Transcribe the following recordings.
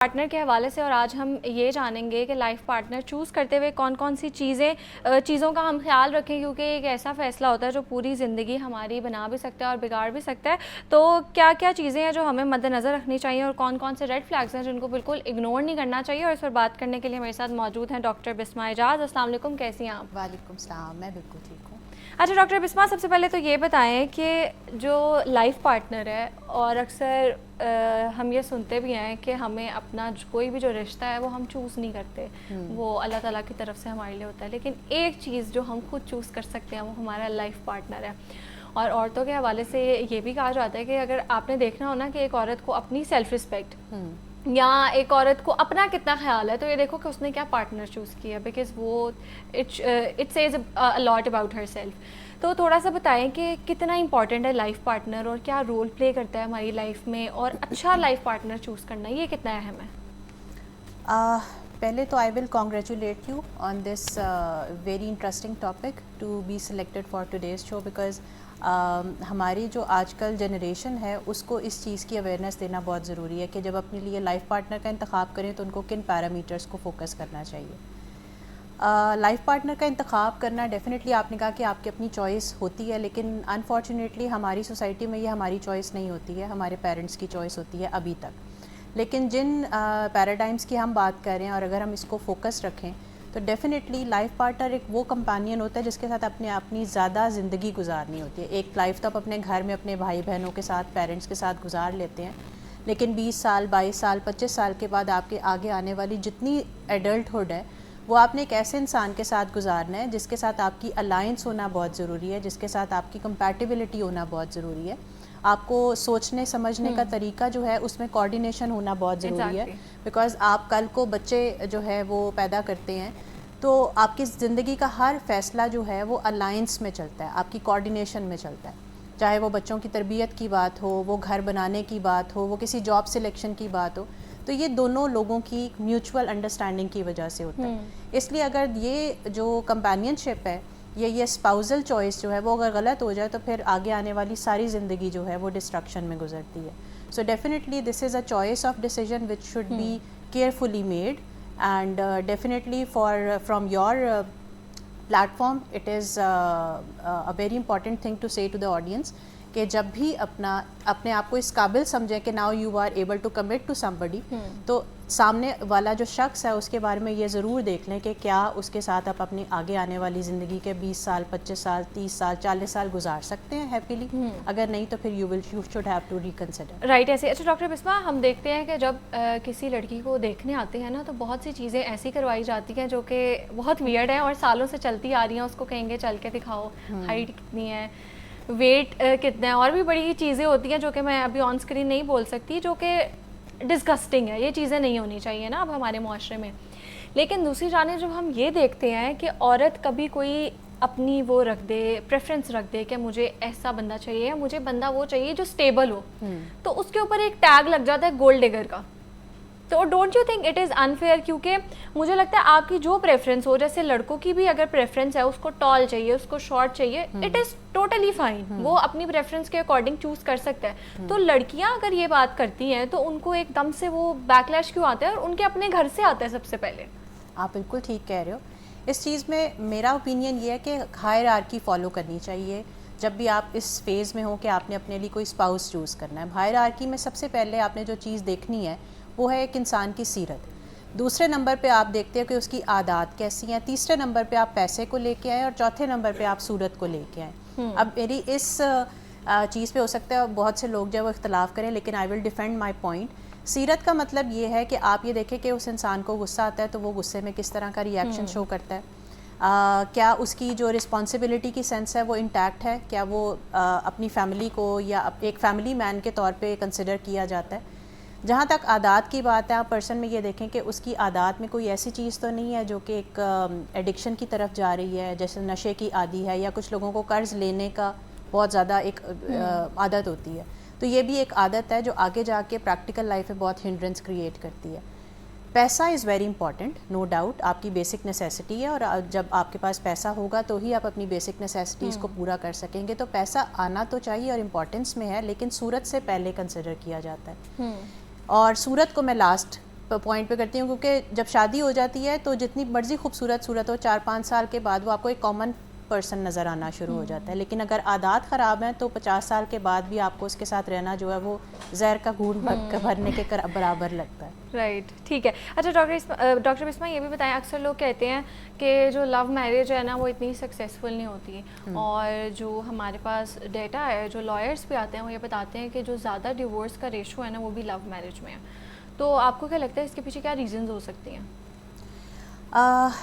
Partner کے حوالے سے، اور آج ہم یہ جانیں گے کہ لائف پارٹنر چوز کرتے ہوئے کون کون سی چیزوں کا ہم خیال رکھیں، کیونکہ ایک ایسا فیصلہ ہوتا ہے جو پوری زندگی ہماری بنا بھی سکتا ہے اور بگاڑ بھی سکتا ہے. تو کیا کیا چیزیں ہیں جو ہمیں مد نظر رکھنی چاہیے اور کون کون سے ریڈ فلیگز ہیں جن کو بالکل اگنور نہیں کرنا چاہیے؟ اور اس پر بات کرنے کے لیے ہمارے ساتھ موجود ہیں ڈاکٹر بسمہ اعجاز. السلام علیکم، کیسی ہیں آپ؟ وعلیکم السلام، میں بالکل ٹھیک ہوں. اچھا ڈاکٹر بسمہ، سب سے پہلے تو یہ بتائیں کہ جو لائف پارٹنر ہے، اور اکثر ہم یہ سنتے بھی ہیں کہ ہمیں اپنا کوئی بھی جو رشتہ ہے وہ ہم چوز نہیں کرتے، وہ اللہ تعالیٰ کی طرف سے ہمارے لیے ہوتا ہے، لیکن ایک چیز جو ہم خود چوز کر سکتے ہیں وہ ہمارا لائف پارٹنر ہے. اور عورتوں کے حوالے سے یہ بھی کہا جاتا ہے کہ اگر آپ نے دیکھنا ہو نا کہ ایک عورت کو اپنی سیلف رسپیکٹ یا ایک عورت کو اپنا کتنا خیال ہے، تو یہ دیکھو کہ اس نے کیا پارٹنر چوز کیا، بیکاز وہ it says a lot about her self. تو تھوڑا سا بتائیں کہ کتنا امپورٹنٹ ہے لائف پارٹنر اور کیا رول پلے کرتا ہے ہماری لائف میں، اور اچھا لائف پارٹنر چوز کرنا یہ کتنا اہم ہے؟ پہلے تو I will congratulate you on this very interesting topic to be selected for today's show, because ہماری جو آج کل جنریشن ہے اس کو اس چیز کی اویئرنیس دینا بہت ضروری ہے کہ جب اپنے لیے لائف پارٹنر کا انتخاب کریں تو ان کو کن پیرامیٹرز کو فوکس کرنا چاہیے. لائف پارٹنر کا انتخاب کرنا ڈیفینیٹلی آپ نے کہا کہ آپ کی اپنی چوائس ہوتی ہے، لیکن انفارچونیٹلی ہماری سوسائٹی میں یہ ہماری چوائس نہیں ہوتی ہے، ہمارے پیرنٹس کی چوائس ہوتی ہے ابھی تک. لیکن جن پیراڈائمس کی ہم بات کر رہے ہیں اور اگر ہم اس کو فوکس رکھیں تو ڈیفینیٹلی لائف پارٹنر ایک وہ کمپانین ہوتا ہے جس کے ساتھ اپنی زیادہ زندگی گزارنی ہوتی ہے. ایک لائف تو آپ اپنے گھر میں اپنے بھائی بہنوں کے ساتھ، پیرنٹس کے ساتھ گزار لیتے ہیں، لیکن 20 سال 22 سال 25 سال کے بعد آپ کے آگے آنے والی جتنی ایڈلٹہڈ ہے وہ آپ نے ایک ایسے انسان کے ساتھ گزارنا ہے جس کے ساتھ آپ کی الائنس ہونا بہت ضروری ہے، جس کے ساتھ آپ کی کمپیٹیبلٹی ہونا بہت ضروری ہے. آپ کو سوچنے سمجھنے کا طریقہ جو ہے اس میں کوآرڈینیشن ہونا بہت ضروری ہے، بیکاز آپ کل کو بچے جو ہے وہ پیدا کرتے ہیں تو آپ کی زندگی کا ہر فیصلہ جو ہے وہ الائنس میں چلتا ہے، آپ کی کوآرڈینیشن میں چلتا ہے. چاہے وہ بچوں کی تربیت کی بات ہو، وہ گھر بنانے کی بات ہو، وہ کسی جاب سلیکشن کی بات ہو، تو یہ دونوں لوگوں کی میوچول انڈرسٹینڈنگ کی وجہ سے ہوتا ہے. اس لیے اگر یہ جو کمپینین شپ ہے، یہ اسپاؤزل چوائس جو ہے وہ اگر غلط ہو جائے تو پھر آگے آنے والی ساری زندگی جو ہے وہ ڈسٹرکشن میں گزرتی ہے. So definitely this is a choice of decision which should be carefully made, and definitely from your platform it is a very important thing to say to the audience کہ جب بھی اپنے آپ کو اس قابل سمجھیں کہ now you are able to commit to somebody, تو سامنے والا جو شخص ہے اس کے بارے میں یہ ضرور دیکھ لیں کہ کیا اس کے ساتھ آپ اپنی آگے آنے والی زندگی کے 20 سال 25 سال 30 سال 40 سال گزار سکتے ہیں ہیپیلی. اگر نہیں تو پھر you should have to reconsider. Right. ایسے اچھا ڈاکٹر بسمہ، ہم دیکھتے ہیں کہ جب کسی لڑکی کو دیکھنے آتے ہیں نا تو بہت سی چیزیں ایسی کروائی جاتی ہیں جو کہ بہت ویئرڈ ہیں اور سالوں سے چلتی آ رہی ہیں. اس کو کہیں گے چل کے دکھاؤ، ہائٹ کتنی ہے، ویٹ کتنا ہے، اور بھی بڑی چیزیں ہوتی ہیں جو کہ میں ابھی آن اسکرین نہیں بول سکتی، جو کہ ڈسگسٹنگ ہے. یہ چیزیں نہیں ہونی چاہیے نا اب ہمارے معاشرے میں. لیکن دوسری جانب جب ہم یہ دیکھتے ہیں کہ عورت کبھی کوئی اپنی وہ رکھ دے، پریفرنس رکھ دے کہ مجھے ایسا بندہ چاہیے، مجھے بندہ وہ چاہیے جو اسٹیبل ہو، تو اس کے اوپر ایک ٹیگ لگ جاتا ہے گولڈ ڈگر کا. تو don't you think it is unfair? کیونکہ مجھے لگتا ہے آپ کی جو پریفرنس ہو، جیسے لڑکوں کی بھی اگر پریفرنس ہے، اس کو ٹال چاہیے، اس کو شارٹ چاہیے، اٹ از ٹوٹلی فائن، وہ اپنی پریفرنس کے اکارڈنگ چوز کر سکتا ہے. تو لڑکیاں اگر یہ بات کرتی ہیں تو ان کو ایک دم سے وہ بیک لیش کیوں آتا ہے، اور ان کے اپنے گھر سے آتا ہے سب سے پہلے؟ آپ بالکل ٹھیک کہہ رہے ہو. اس چیز میں میرا اوپینین یہ ہے کہ ہائرارکی فالو کرنی چاہیے جب بھی آپ اس فیز میں ہوں کہ آپ نے اپنے لیے کوئی اسپاؤس چوز کرنا ہے. ہائرارکی میں سب سے پہلے آپ نے جو چیز دیکھنی ہے وہ ہے ایک انسان کی سیرت. دوسرے نمبر پہ آپ دیکھتے ہیں کہ اس کی عادات کیسی ہیں. تیسرے نمبر پہ آپ پیسے کو لے کے آئیں، اور چوتھے نمبر پہ آپ صورت کو لے کے آئیں. اب میری اس چیز پہ ہو سکتا ہے بہت سے لوگ جو وہ اختلاف کریں، لیکن آئی ول ڈیفینڈ مائی پوائنٹ. سیرت کا مطلب یہ ہے کہ آپ یہ دیکھیں کہ اس انسان کو غصہ آتا ہے تو وہ غصے میں کس طرح کا ریئیکشن شو کرتا ہے، کیا اس کی جو رسپانسبلٹی کی سینس ہے وہ انٹیکٹ ہے، کیا وہ اپنی فیملی کو یا ایک فیملی مین کے طور پہ کنسیڈر کیا جاتا ہے. جہاں تک عادات کی بات ہے، آپ پرسن میں یہ دیکھیں کہ اس کی عادات میں کوئی ایسی چیز تو نہیں ہے جو کہ ایک ایڈکشن کی طرف جا رہی ہے، جیسے نشے کی عادی ہے، یا کچھ لوگوں کو قرض لینے کا بہت زیادہ ایک عادت ہوتی ہے. تو یہ بھی ایک عادت ہے جو آگے جا کے پریکٹیکل لائف میں بہت ہنڈرنس کریٹ کرتی ہے. پیسہ is very important, no doubt, آپ کی بیسک نیسیسٹی ہے، اور جب آپ کے پاس پیسہ ہوگا تو ہی آپ اپنی بیسک نیسیسٹیز کو پورا کر سکیں گے. تو پیسہ آنا تو چاہیے اور امپورٹنس میں ہے، لیکن صورت سے پہلے کنسیڈر کیا جاتا ہے. اور صورت کو میں لاسٹ پوائنٹ پہ کرتی ہوں کیونکہ جب شادی ہو جاتی ہے تو جتنی مرضی خوبصورت صورت ہو 4-5 سال کے بعد وہ آپ کو ایک کامن پرسن نظر آنا شروع ہو جاتا ہے. لیکن اگر عادات خراب ہیں تو 50 سال کے بعد بھی آپ کو اس کے ساتھ رہنا جو ہے وہ زہر کا گھونٹ بھرنے کے برابر لگتا ہے. رائٹ, ٹھیک ہے. اچھا ڈاکٹر بسمہ یہ بھی بتائیں, اکثر لوگ کہتے ہیں کہ جو لو میرج ہے نا وہ اتنی سکسیزفل نہیں ہوتی, اور جو ہمارے پاس ڈیٹا ہے, جو لائرس بھی آتے ہیں وہ یہ بتاتے ہیں کہ جو زیادہ ڈیورس کا ریشو ہے نا وہ بھی لو میرج میں ہے. تو آپ کو کیا لگتا ہے اس کے پیچھے کیا ریزنز ہو سکتی ہیں؟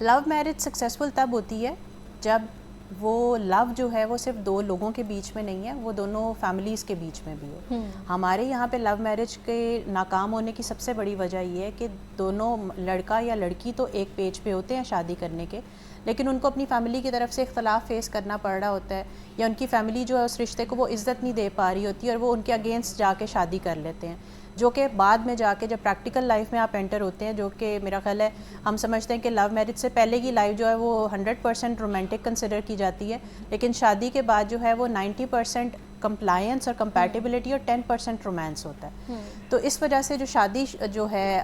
لو میرج سکسیزفل تب ہوتی ہے جب وہ لو جو ہے وہ صرف دو لوگوں کے بیچ میں نہیں ہے, وہ دونوں فیملیز کے بیچ میں بھی ہو. ہمارے یہاں پہ لو میرج کے ناکام ہونے کی سب سے بڑی وجہ یہ ہے کہ دونوں لڑکا یا لڑکی تو ایک پیج پہ ہوتے ہیں شادی کرنے کے, لیکن ان کو اپنی فیملی کی طرف سے اختلاف فیس کرنا پڑ رہا ہوتا ہے, یا ان کی فیملی جو ہے اس رشتے کو وہ عزت نہیں دے پا رہی ہوتی, اور وہ ان کے اگینسٹ جا کے شادی کر لیتے ہیں, جو کہ بعد میں جا کے جب پریکٹیکل لائف میں آپ انٹر ہوتے ہیں, جو کہ میرا خیال ہے ہم سمجھتے ہیں کہ لو میرج سے پہلے کی لائف جو ہے وہ 100% رومانٹک کنسیڈر کی جاتی ہے, لیکن شادی کے بعد جو ہے وہ 90% کمپلائنس اور کمپیٹیبلٹی اور 10% رومانس ہوتا ہے. تو اس وجہ سے جو شادی جو ہے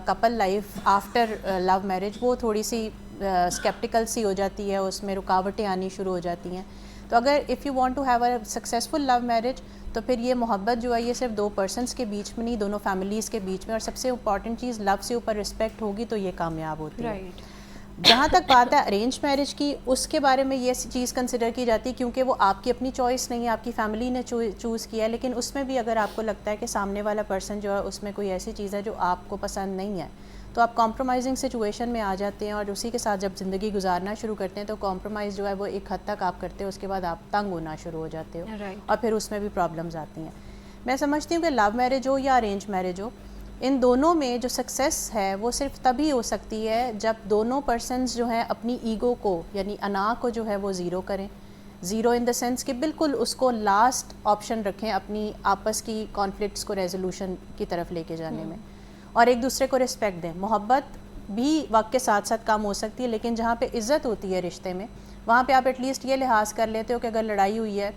couple life after love marriage وہ تھوڑی سی اسکیپٹیکل سی ہو جاتی ہے, اس میں رکاوٹیں آنی شروع ہو جاتی ہیں. تو اگر if you want to have a successful love marriage تو پھر یہ محبت جو ہے یہ صرف دو پرسنس کے بیچ میں نہیں, دونوں فیملیز کے بیچ میں, اور سب سے امپورٹنٹ چیز لو سے اوپر رسپیکٹ ہوگی تو یہ کامیاب ہوتی ہے. جہاں تک بات ہے ارینج میرج کی, اس کے بارے میں یہ چیز کنسیڈر کی جاتی ہے کیونکہ وہ آپ کی اپنی چوائس نہیں ہے, آپ کی فیملی نے چوز کیا ہے, لیکن اس میں بھی اگر آپ کو لگتا ہے کہ سامنے والا پرسن جو ہے اس میں کوئی ایسی چیز ہے جو آپ کو پسند نہیں ہے تو آپ کمپرومائزنگ سچویشن میں آ جاتے ہیں, اور اسی کے ساتھ جب زندگی گزارنا شروع کرتے ہیں تو کمپرومائز جو ہے وہ ایک حد تک آپ کرتے ہو, اس کے بعد آپ تنگ ہونا شروع ہو جاتے ہو, اور پھر اس میں بھی پرابلمز آتی ہیں. میں سمجھتی ہوں کہ لو میرج ہو یا ارینج میرج ہو, ان دونوں میں جو سکسیس ہے وہ صرف تبھی ہو سکتی ہے جب دونوں پرسنز جو ہیں اپنی ایگو کو یعنی انا کو جو ہے وہ زیرو کریں. زیرو ان دا سینس کہ بالکل اس کو لاسٹ آپشن رکھیں اپنی آپس کی کانفلکٹس کو ریزولوشن کی طرف لے کے جانے میں, اور ایک دوسرے کو رسپیکٹ دیں. محبت بھی وقت کے ساتھ ساتھ کم ہو سکتی ہے, لیکن جہاں پہ عزت ہوتی ہے رشتے میں وہاں پہ آپ ایٹ لیسٹ یہ لحاظ کر لیتے ہو کہ اگر لڑائی ہوئی ہے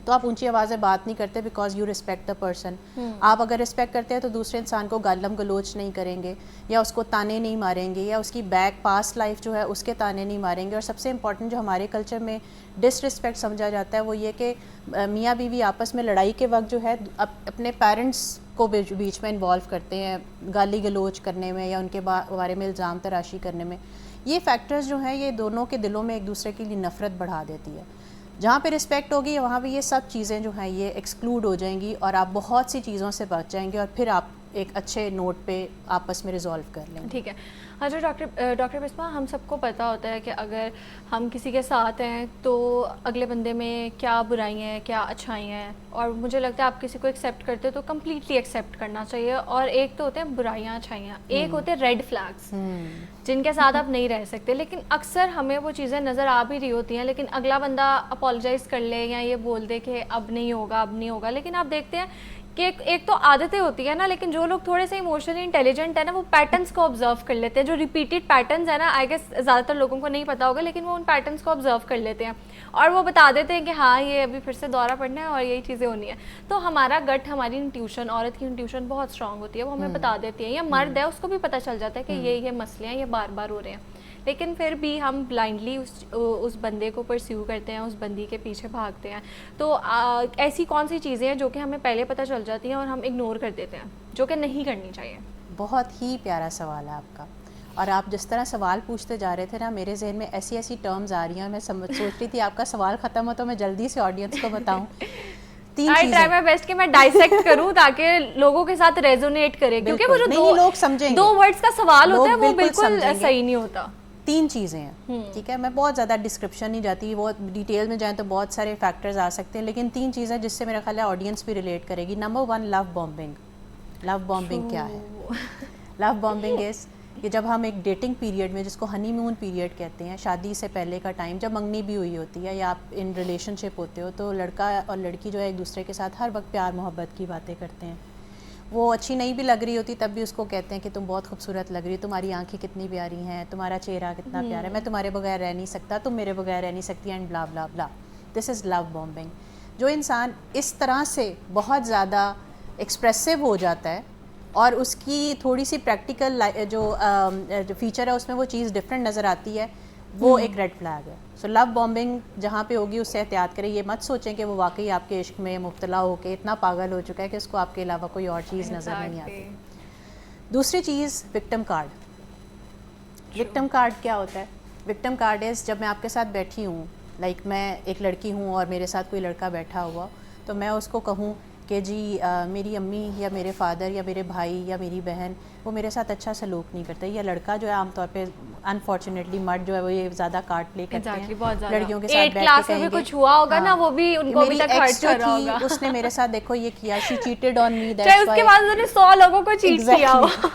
تو آپ اونچی آوازیں بات نہیں کرتے because you respect the person. آپ اگر رسپیکٹ کرتے ہیں تو دوسرے انسان کو گالم گلوچ نہیں کریں گے, یا اس کو تانے نہیں ماریں گے, یا اس کی بیک پاسٹ لائف جو ہے اس کے تانے نہیں ماریں گے. اور سب سے امپورٹنٹ جو ہمارے کلچر میں ڈس رسپیکٹ سمجھا جاتا ہے وہ یہ کہ میاں بیوی آپس میں لڑائی کے وقت جو ہے اپنے پیرنٹس کو بیچ میں انوالو کرتے ہیں گالی گلوچ کرنے میں یا ان کے بارے میں الزام تراشی کرنے میں. یہ فیکٹرز جو ہیں یہ دونوں کے دلوں میں ایک دوسرے کے لیے نفرت بڑھا دیتی ہے. جہاں پہ رسپیکٹ ہوگی وہاں پہ یہ سب چیزیں جو ہیں یہ ایکسکلوڈ ہو جائیں گی, اور آپ بہت سی چیزوں سے بچ جائیں گے, اور پھر آپ ایک اچھے نوٹ پہ آپس میں ریزالو کر لیں گے. ٹھیک ہے. اچھا ڈاکٹر بسمہ, ہم سب کو پتہ ہوتا ہے کہ اگر ہم کسی کے ساتھ ہیں تو اگلے بندے میں کیا برائی ہیں کیا اچھائی ہیں, اور مجھے لگتا ہے آپ کسی کو ایکسیپٹ کرتے ہو تو کمپلیٹلی ایکسیپٹ کرنا چاہیے. اور ایک تو ہوتے ہیں برائیاں اچھائیاں, ایک ہوتے ہیں ریڈ فلیگس جن کے ساتھ آپ نہیں رہ سکتے, لیکن اکثر ہمیں وہ چیزیں نظر آ بھی رہی ہوتی ہیں, لیکن اگلا بندہ اپولوجائز کر لے یا یہ بول دے کہ اب نہیں ہوگا, لیکن آپ دیکھتے ہیں کہ ایک تو عادتیں ہوتی ہیں نا, لیکن جو لوگ تھوڑے سے ایموشنلی انٹیلیجنٹ ہیں نا وہ پیٹرنس کو آبزرو کر لیتے ہیں. جو ریپیٹڈ پیٹرنس ہیں نا آئی گیس زیادہ تر لوگوں کو نہیں پتا ہوگا, لیکن وہ ان پیٹرنس کو آبزرو کر لیتے ہیں اور وہ بتا دیتے ہیں کہ ہاں یہ ابھی پھر سے دورہ پڑنا ہے اور یہی چیزیں ہونی ہیں. تو ہمارا گٹ, ہماری انٹیوشن, عورت کی انٹیوشن بہت اسٹرانگ ہوتی ہے, وہ ہمیں بتا دیتی ہے. یا مرد ہے اس کو بھی پتہ چل جاتا ہے کہ یہ مسئلے ہیں, یہ بار بار ہو رہے ہیں, لیکن پھر بھی ہم بلائنڈلی اس بندے کو پرسیو کرتے ہیں, اس بندی کے پیچھے بھاگتے ہیں. تو ایسی کون سی چیزیں ہیں جو کہ ہمیں پہلے پتہ چل جاتی ہیں اور ہم اگنور کر دیتے ہیں, جو کہ نہیں کرنی چاہیے؟ بہت ہی پیارا سوال ہے آپ کا, اور آپ جس طرح سوال پوچھتے جا رہے تھے نا میرے ذہن میں ایسی ٹرمز آ رہی ہیں, میں سوچ رہی تھی آپ کا سوال ختم ہو تو میں جلدی سے آڈینس کو بتاؤں. I try my best کہ میں ڈائسیکٹ کروں تاکہ لوگوں کے ساتھ ریزونیٹ کرے, کیونکہ وہ جو لوگ سمجھیں گے, دو ورڈز کا سوال ہوتا ہے وہ بالکل صحیح نہیں ہوتا. 3 چیزیں ہیں, ٹھیک ہے, میں بہت زیادہ ڈسکرپشن نہیں جاتی, بہت ڈیٹیل میں جائیں تو بہت سارے فیکٹرز آ سکتے ہیں, لیکن 3 چیزیں جس سے میرا خیال ہے آڈینس بھی ریلیٹ کرے گی. نمبر 1, لو بومبنگ. لو بومبنگ کیا ہے؟ لو بومبنگ از کہ جب ہم ایک ڈیٹنگ پیریڈ میں, جس کو ہنی مون پیریڈ کہتے ہیں, شادی سے پہلے کا ٹائم جب منگنی بھی ہوئی ہوتی ہے یا آپ ان ریلیشن شپ ہوتے ہو, تو لڑکا اور لڑکی جو ہے ایک دوسرے کے ساتھ ہر وقت پیار محبت کی باتیں کرتے ہیں. وہ اچھی نہیں بھی لگ رہی ہوتی تب بھی اس کو کہتے ہیں کہ تم بہت خوبصورت لگ رہی, تمہاری آنکھیں کتنی پیاری ہیں, تمہارا چہرہ کتنا پیارا ہے, میں تمہارے بغیر رہ نہیں سکتا, تم میرے بغیر رہ نہیں سکتی, اینڈ بلا بلا بلا. دس از لو بومبنگ. جو انسان اس طرح سے بہت زیادہ ایکسپریسو ہو جاتا ہے اور اس کی تھوڑی سی پریکٹیکل جو فیچر ہے اس میں وہ چیز ڈفرینٹ نظر آتی ہے, وہ ایک ریڈ فلیگ ہے. سو لو بومبنگ جہاں پہ ہوگی اس سے احتیاط کریں, یہ مت سوچیں کہ وہ واقعی آپ کے عشق میں مبتلا ہو کے اتنا پاگل ہو چکا ہے کہ اس کو آپ کے علاوہ کوئی اور چیز نظر نہیں آتی. دوسری چیز وکٹم کارڈ. وکٹم کارڈ کیا ہوتا ہے؟ وکٹم کارڈ از جب میں آپ کے ساتھ بیٹھی ہوں, لائک میں ایک لڑکی ہوں اور میرے ساتھ کوئی لڑکا بیٹھا ہوا, تو میں اس کو کہوں کہ جی میری امی یا میرے فادر یا میرے بھائی یا میری بہن وہ میرے ساتھ اچھا سلوک نہیں کرتا, یا لڑکا جو ہے عام طور پہ انفارچونیٹلی مرد جو ہے وہ یہ زیادہ کارڈ پلے کرتے ہیں لڑکیوں کے ساتھ بیٹھ کے کہیں گے کچھ ہوا ہوگا نا, وہ بھی ان کو ابھی تک ہرٹ کر رہا ہوگا, اس نے میرے ساتھ دیکھو یہ کیا, شی چیٹڈ آن می, چاہے اس کے بعد انہوں نے 100 لوگوں کو چیٹ کیا ہو.